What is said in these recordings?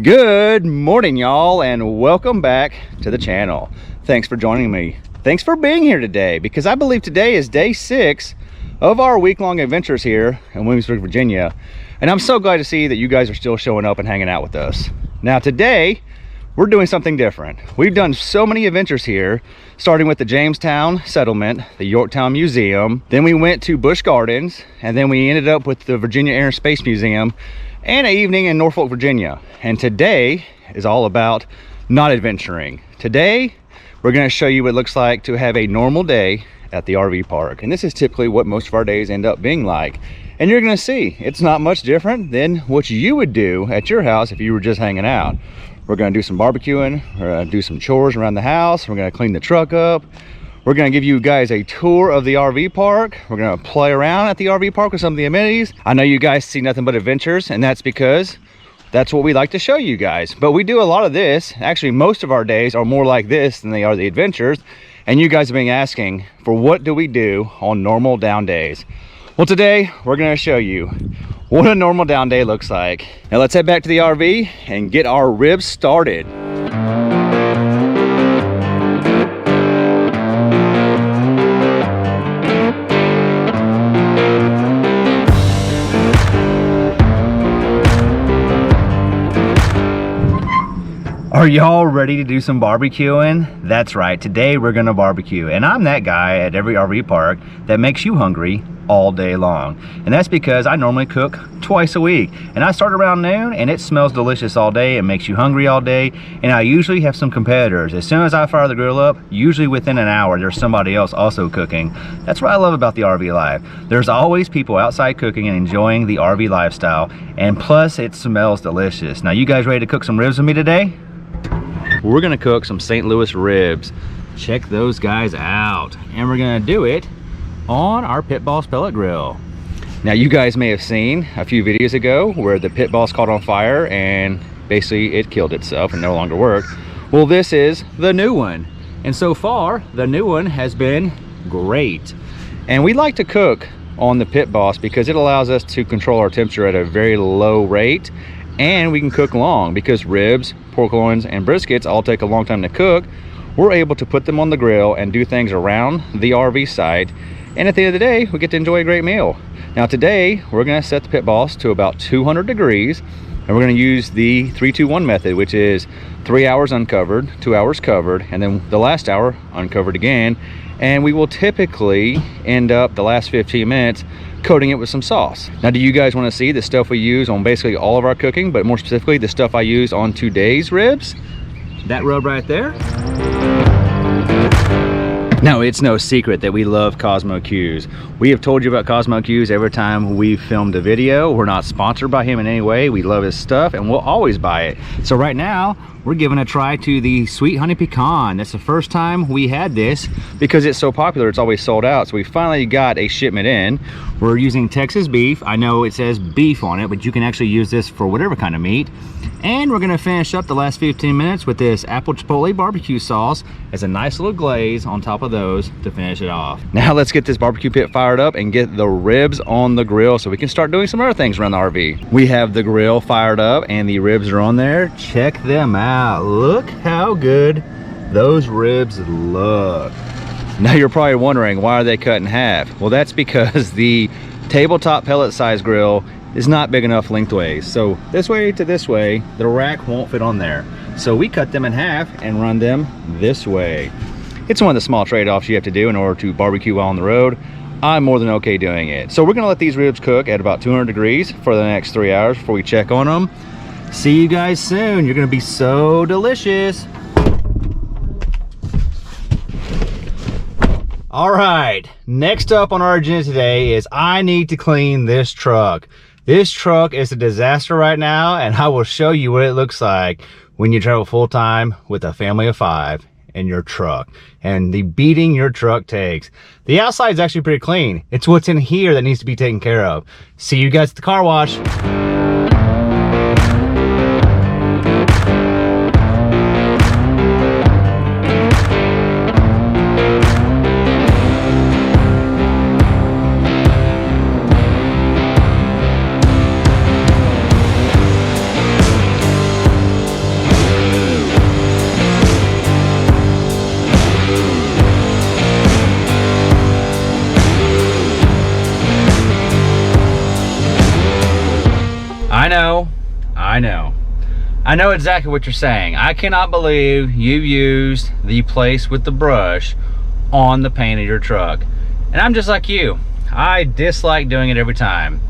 Good morning, y'all, and welcome back to the channel. Thanks for joining me. Thanks for being here today, because I believe today is day 6 of our week-long adventures here in Williamsburg, Virginia. And I'm so glad to see that you guys are still showing up and hanging out with us. Now today, we're doing something different. We've done so many adventures here, starting with the Jamestown Settlement, the Yorktown Museum, then we went to Busch Gardens, and then we ended up with the Virginia Air and Space Museum, and an evening in Norfolk, Virginia. And today is all about not adventuring. Today, we're gonna show you what it looks like to have a normal day at the RV park. And this is typically what most of our days end up being like. And you're gonna see, it's not much different than what you would do at your house if you were just hanging out. We're gonna do some barbecuing, we're gonna do some chores around the house, we're gonna clean the truck up, we're gonna give you guys a tour of the RV park, we're gonna play around at the RV park with some of the amenities. I know you guys see nothing but adventures, and that's because that's what we like to show you guys. But we do a lot of this. Actually, most of our days are more like this than they are the adventures. And you guys have been asking for what do we do on normal down days. Well, today we're gonna show you what a normal down day looks like. Now let's head back to the RV and get our ribs started. Are y'all ready to do some barbecuing? That's right, today we're gonna barbecue. And I'm that guy at every RV park that makes you hungry all day long. And that's because I normally cook twice a week. And I start around noon and it smells delicious all day and makes you hungry all day. And I usually have some competitors. As soon as I fire the grill up, usually within an hour, there's somebody else also cooking. That's what I love about the RV life. There's always people outside cooking and enjoying the RV lifestyle. And plus it smells delicious. Now you guys ready to cook some ribs with me today? We're gonna cook some St. Louis ribs. Check those guys out. And we're gonna do it on our Pit Boss pellet grill. Now you guys may have seen a few videos ago where the Pit Boss caught on fire and basically it killed itself and no longer worked. Well, this is the new one. And so far, the new one has been great. And we like to cook on the Pit Boss because it allows us to control our temperature at a very low rate. And we can cook long because ribs, pork loins, and briskets all take a long time to cook. We're able to put them on the grill and do things around the RV site. And at the end of the day, we get to enjoy a great meal. Now today, we're gonna set the Pit Boss to about 200 degrees. And we're gonna use the 3-2-1 method, which is 3 hours uncovered, 2 hours covered, and then the last hour uncovered again. And we will typically end up the last 15 minutes coating it with some sauce. Now, do you guys want to see the stuff we use on basically all of our cooking, but more specifically the stuff I used on today's ribs? That rub right there. Now, it's no secret that we love Cosmo Q's. We have told you about Cosmo Q's every time we've filmed a video. We're not sponsored by him in any way. We love his stuff and we'll always buy it. So right now, we're giving a try to the Sweet Honey Pecan. That's the first time we had this because it's so popular, it's always sold out. So we finally got a shipment in. We're using Texas beef. I know it says beef on it, but you can actually use this for whatever kind of meat. And we're gonna finish up the last 15 minutes with this apple chipotle barbecue sauce as a nice little glaze on top of those to finish it off. Now let's get this barbecue pit fired up and get the ribs on the grill so we can start doing some other things around the RV. We have the grill fired up and the ribs are on there. Check them out. Look how good those ribs look. Now you're probably wondering, why are they cut in half? Well, that's because the tabletop pellet size grill is not big enough lengthways. So this way to this way, the rack won't fit on there. So we cut them in half and run them this way. It's one of the small trade-offs you have to do in order to barbecue while on the road. I'm more than okay doing it. So we're gonna let these ribs cook at about 200 degrees for the next 3 hours before we check on them. See you guys soon. You're gonna be so delicious. All right, next up on our agenda today is I need to clean this truck. This truck is a disaster right now, and I will show you what it looks like when you travel full-time with a family of 5 in your truck and the beating your truck takes. The outside is actually pretty clean. It's what's in here that needs to be taken care of. See you guys at the car wash. know, I know exactly what you're saying. I cannot believe you used the place with the brush on the paint of your truck. And I'm just like you. I dislike doing it every time.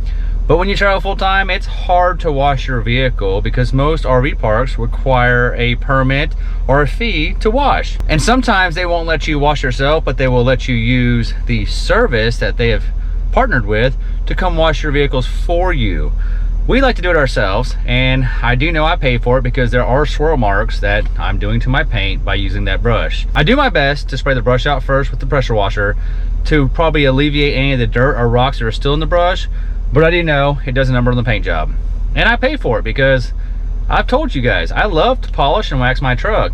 But when you travel full time, it's hard to wash your vehicle because most RV parks require a permit or a fee to wash. And sometimes they won't let you wash yourself, but they will let you use the service that they have partnered with to come wash your vehicles for you. We like to do it ourselves, and I do know I pay for it because there are swirl marks that I'm doing to my paint by using that brush. I do my best to spray the brush out first with the pressure washer to probably alleviate any of the dirt or rocks that are still in the brush, but I do know it does a number on the paint job. And I pay for it because I've told you guys, I love to polish and wax my truck.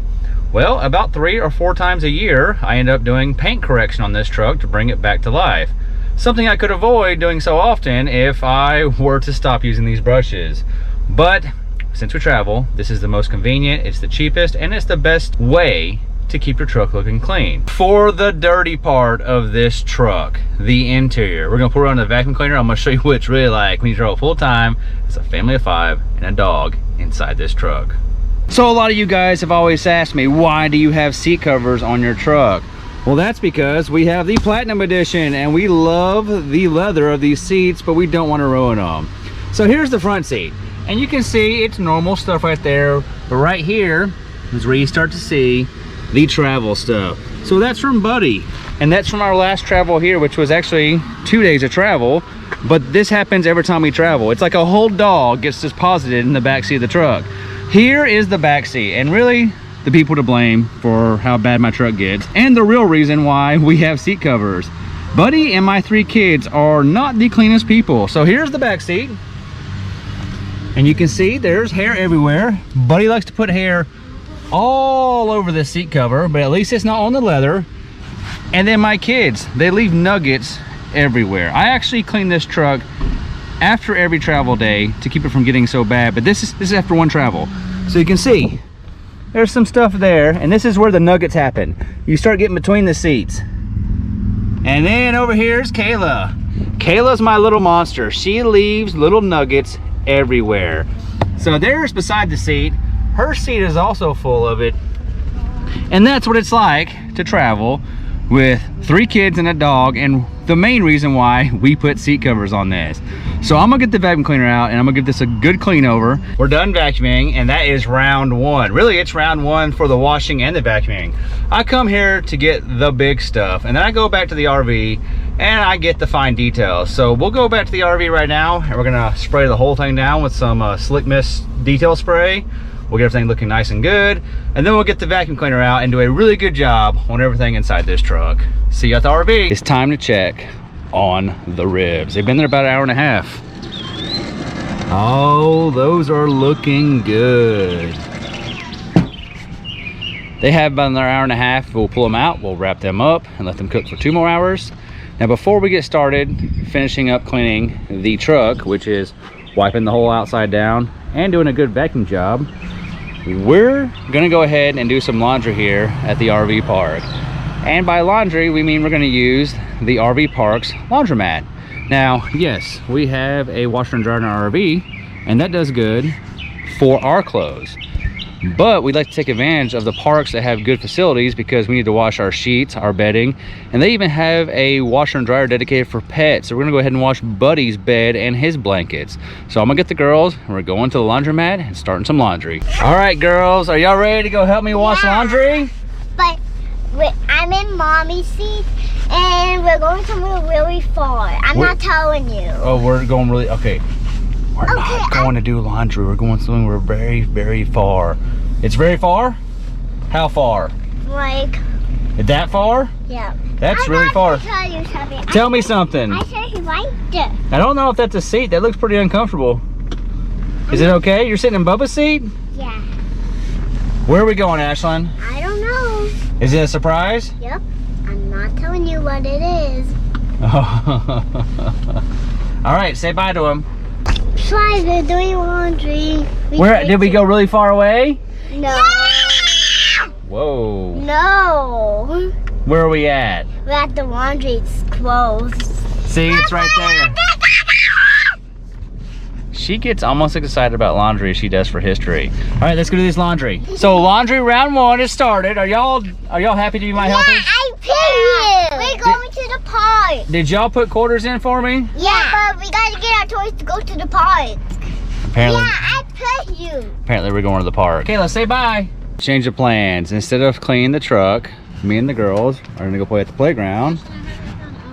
Well, about 3 or 4 times a year, I end up doing paint correction on this truck to bring it back to life. Something I could avoid doing so often if I were to stop using these brushes. But since we travel, this is the most convenient, it's the cheapest, and it's the best way to keep your truck looking clean. For the dirty part of this truck, the interior, we're gonna put it on the vacuum cleaner. I'm gonna show you what it's really like when you travel full time. It's a family of 5 and a dog inside this truck. So a lot of you guys have always asked me, why do you have seat covers on your truck? Well, that's because we have the Platinum Edition and we love the leather of these seats, but we don't want to ruin them. So here's the front seat, and you can see it's normal stuff right there, but right here is where you start to see the travel stuff. So that's from Buddy, and that's from our last travel here, which was actually 2 days of travel, but this happens every time we travel. It's like a whole dog gets deposited in the back seat of the truck. Here is the back seat, and really the people to blame for how bad my truck gets, and the real reason why we have seat covers. Buddy and my 3 kids are not the cleanest people. So here's the back seat, and you can see there's hair everywhere. Buddy likes to put hair all over the seat cover, but at least it's not on the leather. And then my kids, they leave nuggets everywhere. I actually clean this truck after every travel day to keep it from getting so bad, but this is after one travel. So you can see there's some stuff there, and this is where the nuggets happen. You start getting between the seats. And then over here's Kayla. Kayla's my little monster. She leaves little nuggets everywhere. So there's beside the seat. Her seat is also full of it. And that's what it's like to travel with 3 kids and a dog, and the main reason why we put seat covers on this. So I'm gonna get the vacuum cleaner out and I'm gonna give this a good clean over. We're done vacuuming, and that is round 1. Really, it's round 1 for the washing and the vacuuming. I come here to get the big stuff, and then I go back to the RV and I get the fine details. So we'll go back to the RV right now, and we're gonna spray the whole thing down with some Slick Mist detail spray. We'll get everything looking nice and good, and then we'll get the vacuum cleaner out and do a really good job on everything inside this truck. See you at the RV. It's time to check on the ribs. They've been there about an hour and a half. Oh, those are looking good. They have about another hour and a half. We'll pull them out, we'll wrap them up and let them cook for 2 more hours. Now, before we get started finishing up cleaning the truck, which is wiping the whole outside down and doing a good vacuum job, we're gonna go ahead and do some laundry here at the RV park. And by laundry, we mean we're gonna use the RV park's laundromat. Now, yes, we have a washer and dryer in our RV, and that does good for our clothes. But we like to take advantage of the parks that have good facilities because we need to wash our sheets, our bedding, and they even have a washer and dryer dedicated for pets. So we're gonna go ahead and wash Buddy's bed and his blankets. So I'm gonna get the girls, and we're going to the laundromat and starting some laundry. All right, girls, are y'all ready to go help me wash laundry? But I'm in Mommy's seat, and we're going somewhere really far. I'm not telling you. Oh, we're going really, okay. We're not going to do laundry. We're going somewhere very, very far. It's very far? How far? Like... that far? Yeah. That's really far. Tell you something. Tell me something. I said he liked it. I don't know if that's a seat. That looks pretty uncomfortable. Is it okay? You're sitting in Bubba's seat? Yeah. Where are we going, Ashlyn? I don't know. Is it a surprise? Yep. I'm not telling you what it is. All right, say bye to him. Try, they're doing laundry. Where did we go really far away? No. Whoa. No. Where are we at? We're at the laundry. It's closed. See, it's right there. She gets almost as excited about laundry as she does for history. All right, let's go do this laundry. So laundry round 1 is started. Are y'all happy to be my helpers? I picked you. We're going to the park. Did y'all put quarters in for me? Yeah, but we gotta get our toys to go to the park. Apparently, Yeah, I picked you. apparently we're going to the park. Okay, let's say bye. Change of plans. Instead of cleaning the truck, me and the girls are gonna go play at the playground.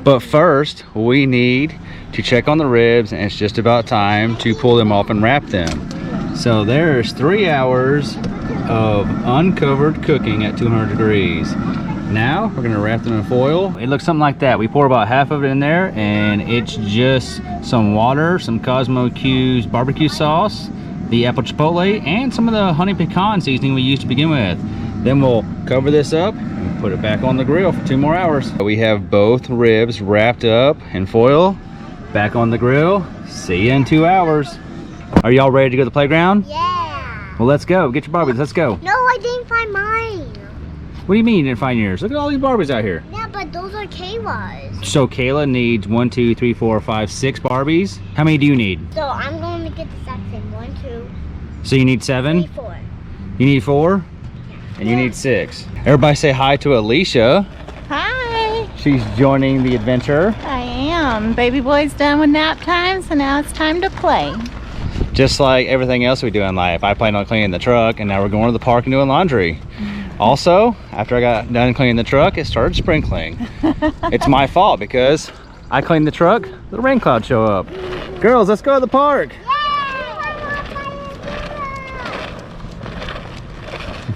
But first, we need to check on the ribs, and it's just about time to pull them off and wrap them. So there's 3 hours of uncovered cooking at 200 degrees. Now we're gonna wrap them in foil. It looks something like that. We pour about half of it in there, and it's just some water, some Cosmo Q's barbecue sauce, the apple chipotle, and some of the honey pecan seasoning we used to begin with. Then we'll cover this up and put it back on the grill for 2 more hours. We have both ribs wrapped up in foil, back on the grill. See you in 2 hours. Are y'all ready to go to the playground? Yeah. Well, let's go. Get your Barbies, let's go. No, I didn't find mine. What do you mean you didn't find yours? Look at all these Barbies out here. Yeah, but those are Kayla's. So Kayla needs 1, 2, 3, 4, 5, 6 Barbies. How many do you need? So I'm going to get the section. 1, 2, So you need 7? 3, 4. You need 4? And you need 6. Everybody say hi to Alicia. Hi, She's joining the adventure. I am. Baby boy's done with nap time, so now it's time to play. Just like everything else we do in life. I planned on cleaning the truck, and now we're going to the park and doing laundry. Also, after I got done cleaning the truck, it started sprinkling. It's my fault because I cleaned the truck, the rain clouds show up. Girls, let's go to the park.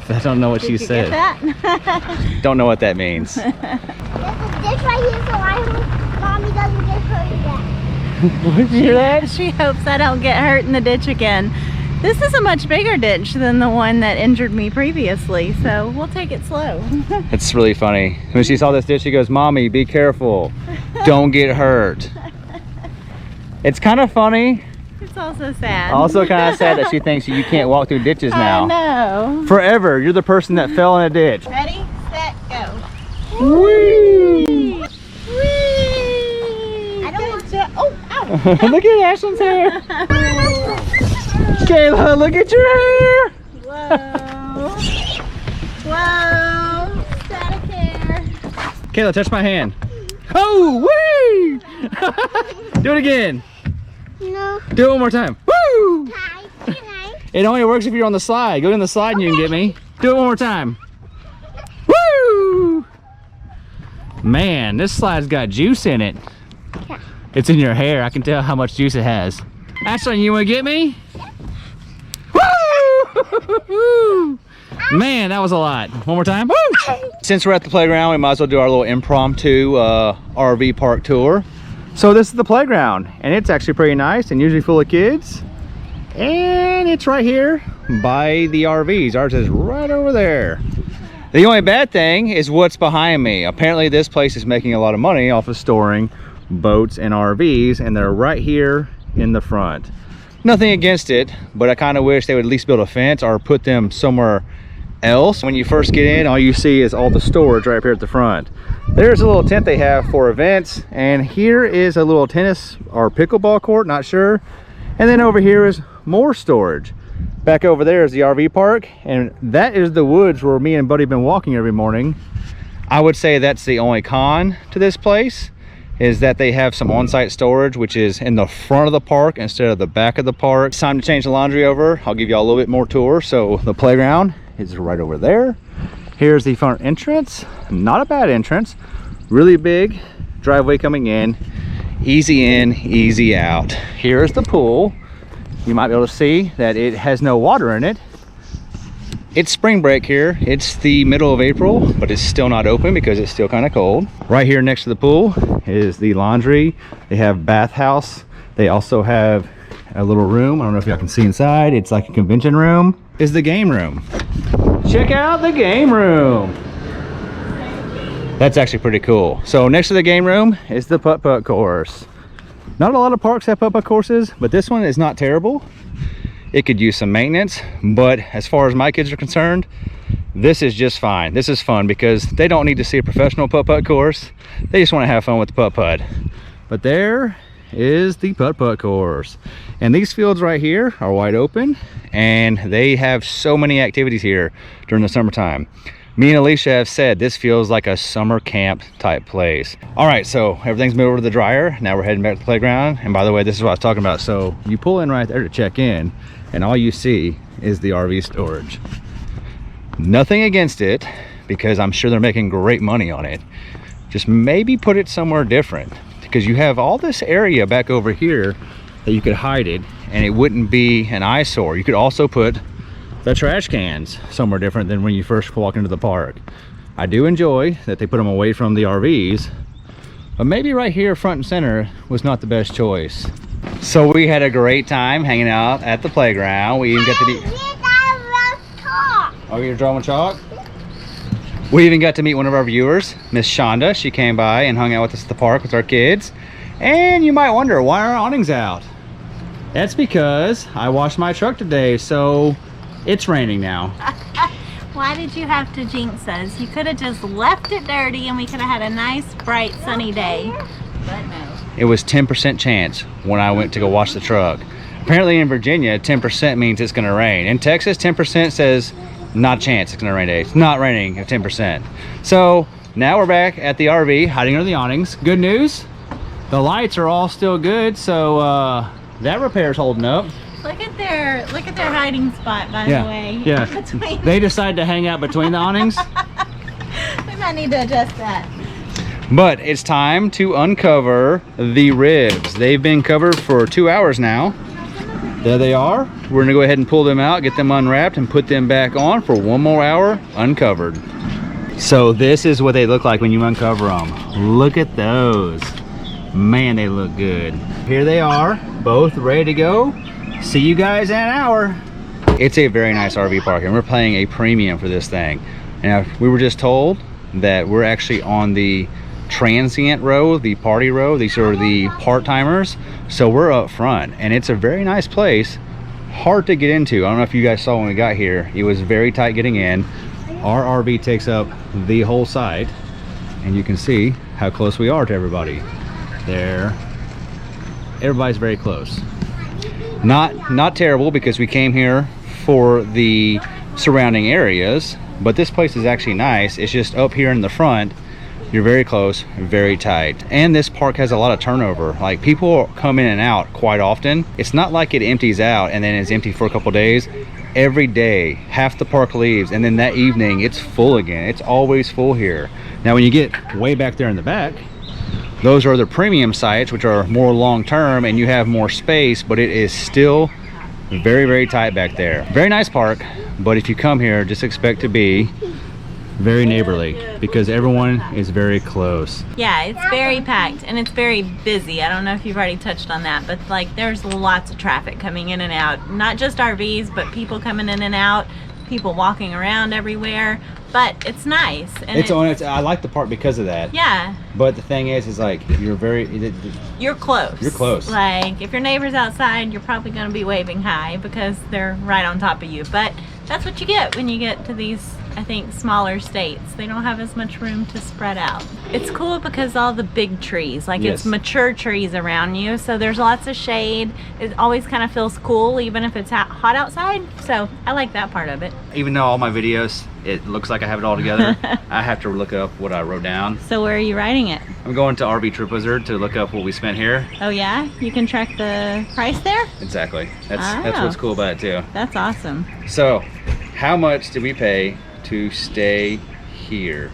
I don't know what she said. Get that? Don't know what that means. There's a ditch right here, so I hope Mommy doesn't get hurt again. Did you hear that? She hopes I don't get hurt in the ditch again. This is a much bigger ditch than the one that injured me previously, so we'll take it slow. It's really funny. When she saw this ditch, she goes, "Mommy, be careful. Don't get hurt." It's kind of funny. It's also sad. Also kind of sad that she thinks you can't walk through ditches now. I know. Forever, you're the person that fell in a ditch. Ready, set, go. Whee! I don't want to. Oh, ow. Look at Ashlyn's hair. Kayla, look at your hair. Whoa. Whoa. Static hair. Kayla, touch my hand. Oh, whee! Do it again. No. Do it one more time. Woo! Hi. Hi. It only works if you're on the slide. Go in the slide and you can get me. Do it one more time. Woo! Man, this slide's got juice in it. Yeah. It's in your hair. I can tell how much juice it has. Ashlyn, you want to get me? Woo! Man, that was a lot. One more time. Woo! Since we're at the playground, we might as well do our little impromptu RV park tour. So this is the playground, and it's actually pretty nice and usually full of kids. And it's right here by the RVs. Ours is right over there. The only bad thing is what's behind me. Apparently this place is making a lot of money off of storing boats and RVs, and they're right here in the front. Nothing against it, but I kind of wish they would at least build a fence or put them somewhere else. When you first get in, all you see is all the storage right up here at the front. There's a little tent they have for events, and here is a little tennis or pickleball court, not sure. And then over here is more storage. Back over there is the RV park, and that is the woods where me and Buddy have been walking every morning. I would say that's the only con to this place, is that they have some on-site storage, which is in the front of the park instead of the back of the park. It's time to change the laundry over. I'll give you all a little bit more tour. So the playground is right over there. Here's the front entrance. Not a bad entrance. Really big driveway coming in. Easy in, easy out. Here's the pool. You might be able to see that it has no water in it. It's spring break here. It's the middle of April, but it's still not open because it's still kind of cold. Right here next to the pool is the laundry. They have bathhouse. They also have a little room. I don't know if y'all can see inside. It's like a convention room. Is the game room. Check out the game room. That's actually pretty cool. So next to the game room is the putt-putt course. Not a lot of parks have putt-putt courses, but this one is not terrible. It could use some maintenance, but as far as my kids are concerned, this is just fine. This is fun because they don't need to see a professional putt-putt course. They just want to have fun with the putt-putt. But there is the putt-putt course. And these fields right here are wide open, and they have so many activities here during the summertime. Me and Alicia have said this feels like a summer camp type place. All right, so everything's moved over to the dryer. Now we're heading back to the playground. And by the way, this is what I was talking about. So you pull in right there to check in, and all you see is the RV storage. Nothing against it, because I'm sure they're making great money on it. Just maybe put it somewhere different, because you have all this area back over here that you could hide it and it wouldn't be an eyesore. You could also put the trash cans somewhere different than when you first walk into the park. I do enjoy that they put them away from the RVs, but maybe right here front and center was not the best choice. So we had a great time hanging out at the playground. We even got to be... Oh, you're drawing chalk? We even got to meet one of our viewers, Miss Shonda. She came by and hung out with us at the park with our kids. And you might wonder, why are our awnings out? That's because I washed my truck today, so it's raining now. Why did you have to jinx us? You could have just left it dirty and we could have had a nice, bright, sunny day. But no. It was 10% chance when I went to go wash the truck. Apparently in Virginia, 10% means it's gonna rain. In Texas, 10% says not a chance it's gonna rain today. It's not raining at 10%. So now we're back at the RV, hiding under the awnings. Good news, the lights are all still good, so that repair's holding up. Look at their hiding spot, by the way. Yeah. Between... They decided to hang out between the awnings. We might need to adjust that. But it's time to uncover the ribs. They've been covered for 2 hours now. There they are. We're gonna go ahead and pull them out, get them unwrapped, and put them back on for 1 more hour uncovered. So this is what they look like when you uncover them. Look at those. Man, they look good. Here they are, both ready to go. See you guys in an hour. It's a very nice RV park, and we're paying a premium for this thing. And we were just told that we're actually on the transient row, the party row. These are the part-timers, so we're up front, and it's a very nice place. Hard to get into. I don't know if you guys saw when we got here, it was very tight getting in. Our RV takes up the whole site, and you can see how close we are to everybody. There, everybody's very close. Not terrible, because we came here for the surrounding areas, but this place is actually nice. It's just up here in the front, you're very close, very tight. And this park has a lot of turnover. Like, people come in and out quite often. It's not like it empties out and then it's empty for a couple days. Every day, half the park leaves, and then that evening it's full again. It's always full here. Now when you get way back there in the back, those are the premium sites, which are more long-term and you have more space, but it is still very, very tight back there. Very nice park, but if you come here, just expect to be very neighborly, because everyone is very close. Yeah, it's very packed and it's very busy. I don't know if you've already touched on that, but like there's lots of traffic coming in and out. Not just RVs, but people coming in and out, people walking around everywhere. But it's nice. And I like the park because of that. Yeah. But the thing is like you're close. You're close. Like if your neighbor's outside, you're probably going to be waving hi because they're right on top of you. But that's what you get when you get to these, I think, smaller states. They don't have as much room to spread out. It's cool because all the big trees, like yes, it's mature trees around you, so there's lots of shade. It always kind of feels cool even if it's hot outside. So I like that part of it. Even though all my videos, it looks like I have it all together, I have to look up what I wrote down. So where are you writing it? I'm going to RV Trip Wizard to look up what we spent here. Oh yeah? You can track the price there? Exactly. That's what's cool about it too. That's awesome. So, how much did we pay to stay here?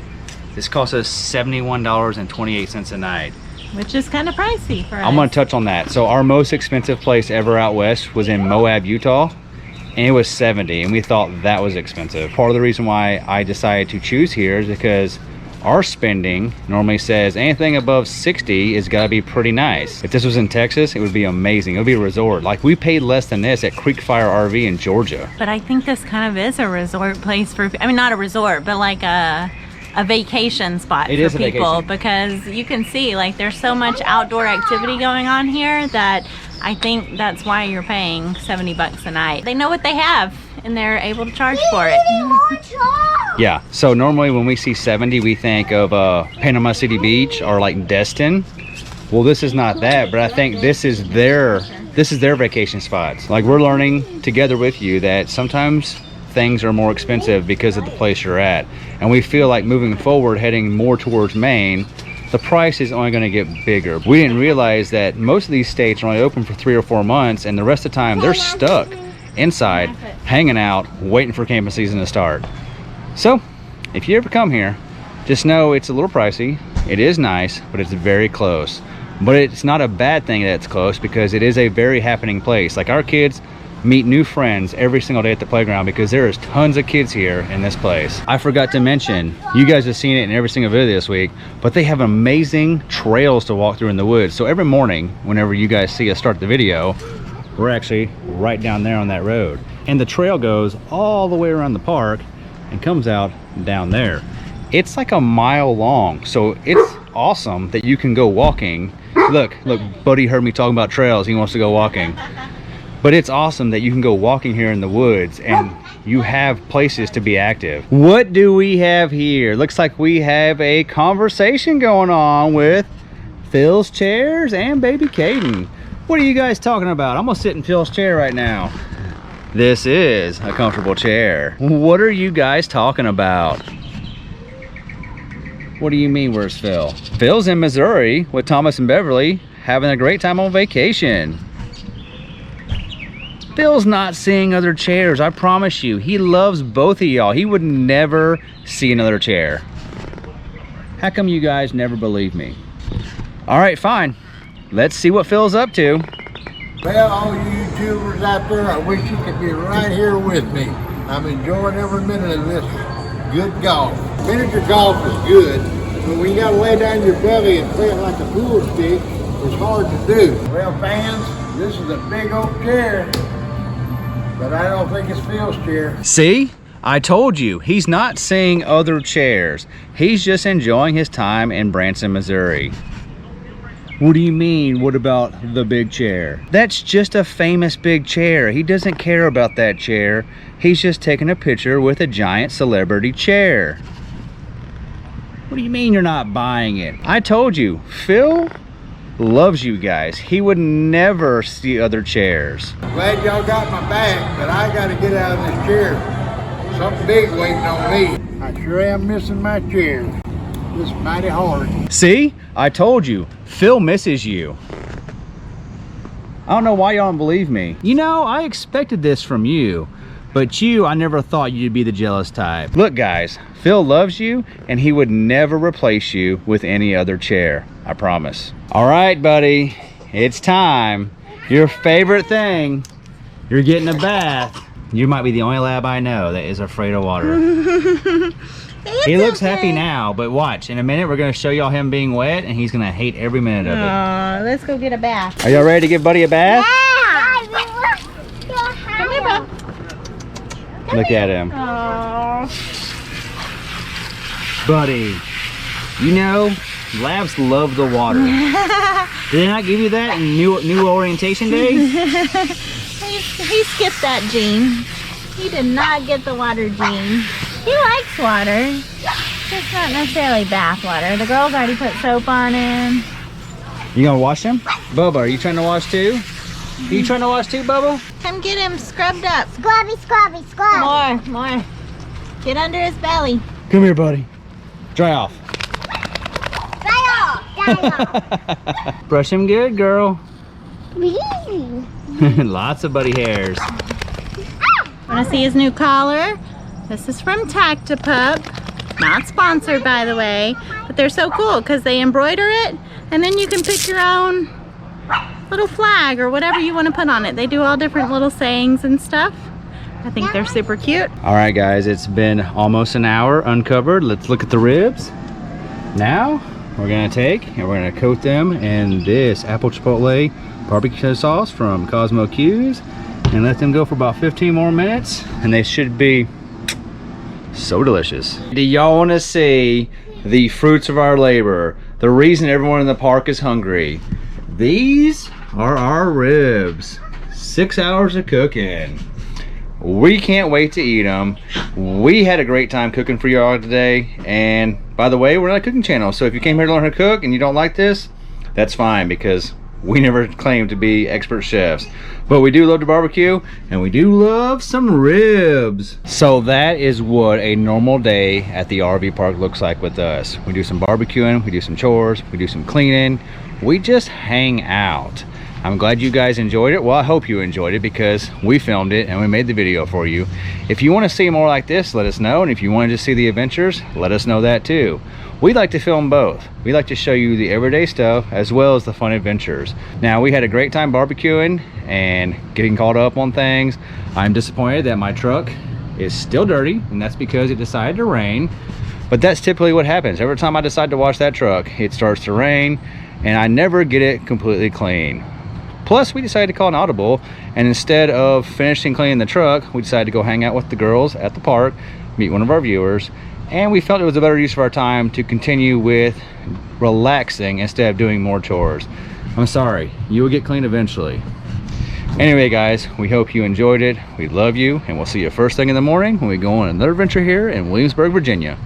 This cost us $71.28 a night. Which is kind of pricey for us. I'm gonna touch on that. So our most expensive place ever out west was in Moab, Utah, and it was $70, and we thought that was expensive. Part of the reason why I decided to choose here is because our spending normally says anything above 60 is gotta be pretty nice. If this was in Texas, it would be amazing. It would be a resort. Like, we paid less than this at Creek Fire RV in Georgia. But I think this kind of is a resort place for, I mean, not a resort, but like a vacation spot for people, because you can see like there's so much outdoor activity going on here that I think that's why you're paying $70 a night. They know what they have and they're able to charge for it. Yeah, so normally when we see 70, we think of Panama City Beach or like Destin. Well, this is not that, but I think this is their vacation spots. Like, we're learning together with you that sometimes things are more expensive because of the place you're at. And we feel like moving forward, heading more towards Maine, the price is only going to get bigger. We didn't realize that most of these states are only open for 3 or 4 months, and the rest of the time they're stuck inside, hanging out, waiting for camping season to start. So, if you ever come here, just know it's a little pricey. It is nice, but it's very close. But it's not a bad thing that it's close, because it is a very happening place. Like, our kids meet new friends every single day at the playground because there is tons of kids here in this place. I forgot to mention, you guys have seen it in every single video this week, but they have amazing trails to walk through in the woods. So every morning, whenever you guys see us start the video, we're actually right down there on that road. And the trail goes all the way around the park and comes out down there. It's like a mile long, so it's awesome that you can go walking. Look, Buddy heard me talking about trails. He wants to go walking. But it's awesome that you can go walking here in the woods and you have places to be active. What do we have here? Looks like we have a conversation going on with Phil's chairs and baby Caden. What are you guys talking about? I'm gonna sit in Phil's chair right now. This is a comfortable chair. What are you guys talking about? What do you mean, where's Phil? Phil's in Missouri with Thomas and Beverly, having a great time on vacation. Phil's not seeing other chairs, I promise you. He loves both of y'all. He would never see another chair. How come you guys never believe me? All right, fine. Let's see what Phil's up to. Well, all you YouTubers out there, I wish you could be right here with me. I'm enjoying every minute of this good golf. Miniature golf is good, but when you gotta lay down your belly and play it like a pool stick, it's hard to do. Well, fans, this is a big oak chair, but I don't think it's Phil's chair. See? I told you, he's not seeing other chairs. He's just enjoying his time in Branson, Missouri. What do you mean, what about the big chair? That's just a famous big chair. He doesn't care about that chair. He's just taking a picture with a giant celebrity chair. What do you mean you're not buying it? I told you, Phil loves you guys. He would never see other chairs. Glad y'all got my back, but I gotta get out of this chair. Something big waiting on me. I sure am missing my chair. It's mighty hard. See? I told you, Phil misses you. I don't know why y'all don't believe me. You know, I expected this from you, but I never thought you'd be the jealous type. Look guys, Phil loves you and he would never replace you with any other chair. I promise. All right, buddy, it's time. Your favorite thing, you're getting a bath. You might be the only lab I know that is afraid of water. He looks happy now, but watch. In a minute, we're going to show y'all him being wet, and he's going to hate every minute of it. Let's go get a bath. Are y'all ready to give Buddy a bath? Yeah. Come here, Bo. Look at him. Aww. Buddy, you know, labs love the water. Did I not give you that in new orientation day? He skipped that gene. He did not get the water gene. He likes water, just not necessarily bath water. The girls already put soap on him. You gonna wash him? Bubba, are you trying to wash too? Are you trying to wash too, Bubba? Come get him scrubbed up. Scrubby, scrubby, scrub. More. Get under his belly. Come here, buddy. Dry off. Dry off. Brush him good, girl. Really? Lots of buddy hairs. Want to see his new collar? This is from Tactipup. Not sponsored, by the way, but they're so cool because they embroider it, and then you can pick your own little flag or whatever you want to put on it. They do all different little sayings and stuff. I think they're super cute. All right, guys, it's been almost an hour uncovered. Let's look at the ribs. Now, we're gonna take and we're gonna coat them in this apple chipotle barbecue sauce from Cosmo Q's and let them go for about 15 more minutes, and they should be so delicious. Do y'all want to see the fruits of our labor? The reason everyone in the park is hungry. These are our ribs. 6 hours of cooking. We can't wait to eat them. We had a great time cooking for y'all today. And by the way, we're not a cooking channel, so if you came here to learn how to cook and you don't like this, that's fine because we never claim to be expert chefs. But we do love to barbecue, and we do love some ribs. So that is what a normal day at the RV park looks like with us. We do some barbecuing, we do some chores, we do some cleaning, we just hang out. I'm glad you guys enjoyed it. Well, I hope you enjoyed it because we filmed it and we made the video for you. If you want to see more like this, let us know. And if you wanted to see the adventures, let us know that too. We like to film both. We like to show you the everyday stuff as well as the fun adventures. Now, we had a great time barbecuing and getting caught up on things. I'm disappointed that my truck is still dirty, and that's because it decided to rain. But that's typically what happens. Every time I decide to wash that truck, it starts to rain and I never get it completely clean. Plus, we decided to call an audible, and instead of finishing cleaning the truck, we decided to go hang out with the girls at the park, meet one of our viewers, and we felt it was a better use of our time to continue with relaxing instead of doing more chores. I'm sorry, you will get clean eventually. Anyway, guys, we hope you enjoyed it. We love you, and we'll see you first thing in the morning when we go on another adventure here in Williamsburg, Virginia.